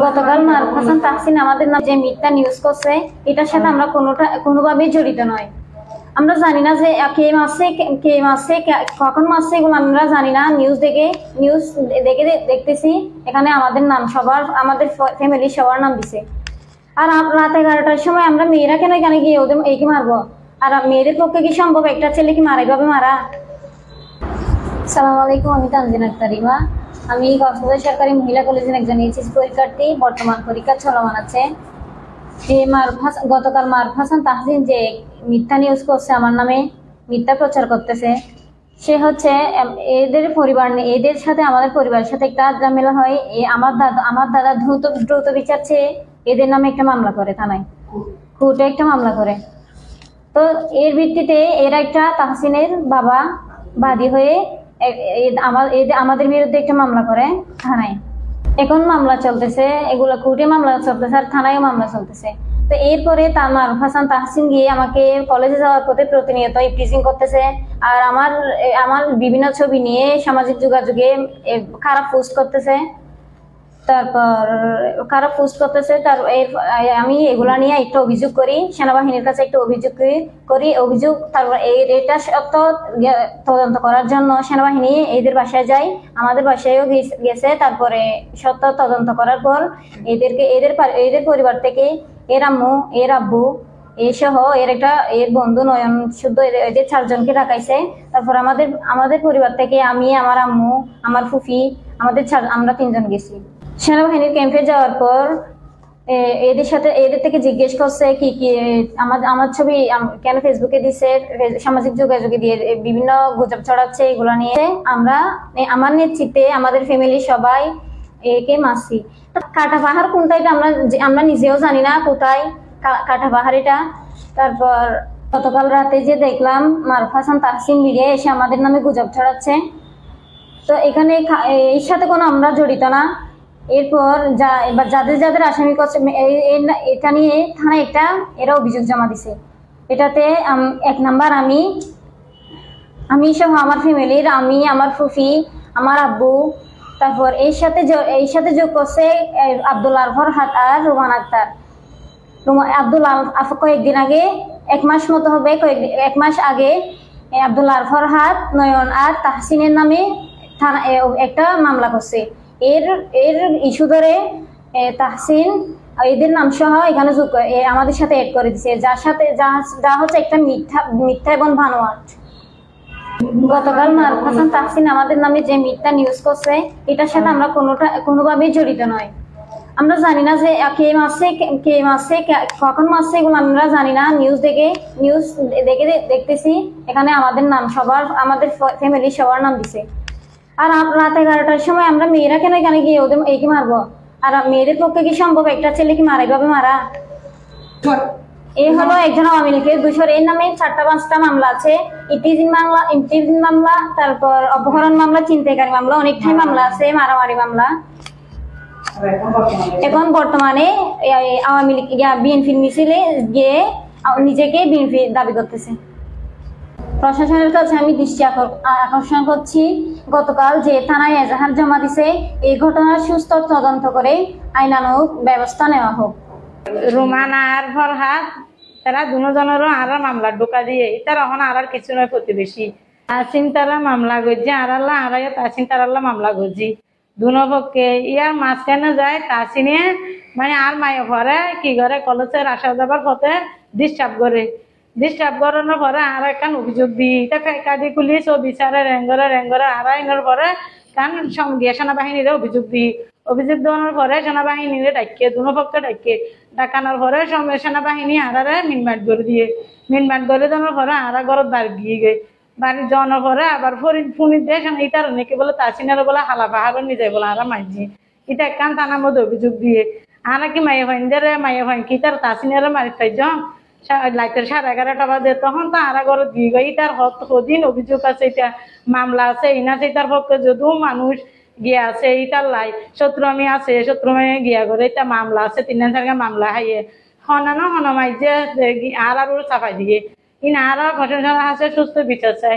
গতকাল মারুফ হাসান তাহসিন আমাদের নামে যে মিথ্যা নিউজ করছে, এটার সাথে আমরা কোনোভাবেই জড়িত নয়। আমরা জানি না যে কে মারছে কখন মারছে, এগুলো আমরা জানি না। নিউজ দেখে দেখতেছি এখানে আমাদের নাম আমাদের ফ্যামিলির সবার নাম দিছে। আর রাত 11টার সময় আমরা মেয়েরা কেন এখানে গিয়ে ওদের একে মারবো? আর মেয়েদের পক্ষে কি সম্ভব একটা ছেলে কি এভাবে মারা? সালাম আলাইকুম, আমি তানজিনা আক্তারিমা। আমি কক্সবাজার সরকারি মহিলা কলেজের একজন এইচএসসি পরীক্ষার্থী। বর্তমান পরীক্ষা চলমান আছে। গতকাল মারুফ হাসান তাহসিন যে মিথ্যা নিউজ করছে, আমার নামে মিথ্যা প্রচার করতেছে, সে হচ্ছে এদের সাথে আমাদের পরিবারের সাথে একটা ঝামেলা হয়। আমার দাদা দ্রুত বিচার চেয়ে এদের নামে একটা মামলা করে, থানায় কোর্টে একটা মামলা করে। তো এর ভিত্তিতে এরা একটা তাহসিনের বাবা বাদী হয়ে আমাদের বিরুদ্ধে একটা মামলা করে থানায়। এখন মামলা চলতেছে, এগুলো কোর্টে মামলা চলতেছে আর থানায় মামলা চলতেছে। তো এরপরে মারুফ হাসান তাহসিন গিয়ে আমাকে কলেজে যাওয়ার পথে প্রতিনিয়ত টিচিং করতেছে। আর আমার বিভিন্ন ছবি নিয়ে সামাজিক যোগাযোগে খারাপ পোস্ট করতেছে। আমি এগুলা নিয়ে একটা অভিযোগ করি, সেনাবাহিনীর কাছে একটা অভিযোগ করি। তারপর এটা সত্য তদন্ত করার জন্য সেনাবাহিনী এদের বাসায় যায়, আমাদের বাসায়ও গেছে। তারপরে সত্য তদন্ত করার পর এদের পরিবার থেকে এর আম্মু, এর আব্বু, সহ এর বন্ধু নয়ন শুদ্ধ এদের 4জনকে ডাকাইছে। তারপর আমাদের পরিবার থেকে আমি, আমার আম্মু, আমার ফুফি, আমরা 3জন গেছি। সেনাবাহিনীর ক্যাম্পে যাওয়ার পর এদের থেকে জিজ্ঞেস করছে কি কি আমার ছবি কেন ফেসবুকে দিচ্ছে, সামাজিক যোগাযোগে দিয়ে বিভিন্ন গুজব ছড়াচ্ছে। এগুলো নিয়ে আমার নেতৃত্বে আমাদের ফ্যামিলির সবাই একে মারছি। কাটা পাহাড় কোনটা এটা আমরা নিজেও জানি না কোথায় কাটা পাহাড় এটা। তারপর গতকাল রাতে যে দেখলাম মারুফ হাসান তাহসিন মিডিয়ায় এসে আমাদের নামে গুজব ছড়াচ্ছে। তো এখানে এর সাথে কোনো আমরা জড়িত না। এরপর এবার যাদের আসামি করছে এটা নিয়ে থানায় এরা অভিযোগ জমা দিছে। এটাতে 1 নাম্বার আমি সহ আমার ফ্যামিলির, আমি, আমার ফুফি, আমার আব্বু, তারপর এর সাথে যোগ করছে আব্দুল আল ফরহাদ আর রোমান আক্তার। আব্দুল আল কয়েকদিন আগে 1 মাস মতো হবে, 1 মাস আগে আব্দুল আল ফরহাদ, নয়ন আর তাহসিনের নামে একটা মামলা করছে। এর ইস্যু ধরে তাহসিন এদের নাম সহ এখানে আমাদের সাথে এড করে দিছে, যা হচ্ছে একটা মিথ্যা এবং বানোয়াট। গতকাল মারুফ হাসান তাহসিন আমাদের নামে যে মিথ্যা নিউজ করছে, এটার সাথে আমরা কোনোভাবেই জড়িত নয়। আমরা জানি না যে কে মারছে কখন মারছে, এগুলো আমরা জানি না। নিউজ দেখে দেখতেছি এখানে আমাদের নাম আমাদের ফ্যামিলির সবার নাম দিছে। আর রাত 11টার সময় আমরা মেয়েরা কেন এখানে গিয়ে ওদের একে মারবো? আর মেয়েদের পক্ষে কি সম্ভব একটা ছেলে কি এভাবে মারা? এই হলো একজন আওয়ামী লীগের দোষর। এর নামে 4টা-5টা মামলা আছে। ইমপ্রিজন মামলা, তারপর অপহরণ মামলা, ছিনতাইকারী মামলা, অনেকটাই মামলা আছে, মারামারি মামলা। এখন বর্তমানে আওয়ামী লীগ বিএনপির মিছিলে গিয়ে নিজেকে বিএনপি দাবি করতেছে। প্রশাসনের কাছে আমি দৃষ্টি আকর্ষণ করছি, গতকাল যে থানায় এজাহার জমা দিছে এই ঘটনার সুস্থ তদন্ত করে আইনানুগ ব্যবস্থা নেওয়া হোক। রোমান আর ফরহাদ তারা দুজনেরও আর মামলা ঢোকা দিয়ে তারা এখন আর কিছু নয়, প্রতিবেশী তাসিন তারা মামলা করছি, তাসিন তারাল্লা মামলা করছি দুপক্ষে। ইয়ার মাঝখানে যায় তাসিনে আর মায়ে পরে কি করে কলেজের আসা যাবার পথে ডিস্টার্ব করানোর পরে আর একখান অভিযোগ দিই ফেকাদি খুলি বিচারে রেঙ্গরে আর এর পরে কান সঙ্গে সেনাবাহিনীরে অভিযোগ দেওয়ানোর পরে সেনাবাহিনীরে ডাকিয়ে দুপক্ষে ডাকানোর পরে সেনাবাহিনী আরারে মিনমাট করে দেওয়ার পরে আর ঘরত বাড়ি যাওয়ানোর পরে আবার ফোন দিয়ে ইটার নাকি বলে তাসিনের বলে হালা পাহাড় নিয়ে যায় বলে আরা মাইজি এটা একখান থানার মধ্যে অভিযোগ দিয়ে আর কি মাইয়ে ভাইন কি তার তাসিনের মারি খাইজ লাইটের 11:30 বাজে তখন তো আর ঘরত দিয়ে গই তার হদিন অভিযোগ আছে, এটা মামলা আছে ইনাছে তার পক্ষে যদিও মানুষ গিয়া আছে ইটার লাই শত্রুমি আছে শত্রুমি গিয়া করে এটা মামলা আছে 3-4 মামলা হাইয়ে হনামাই যে আর চাপাই দিয়ে ইন আর ঘটনা আছে সুস্থ বিচার চাই।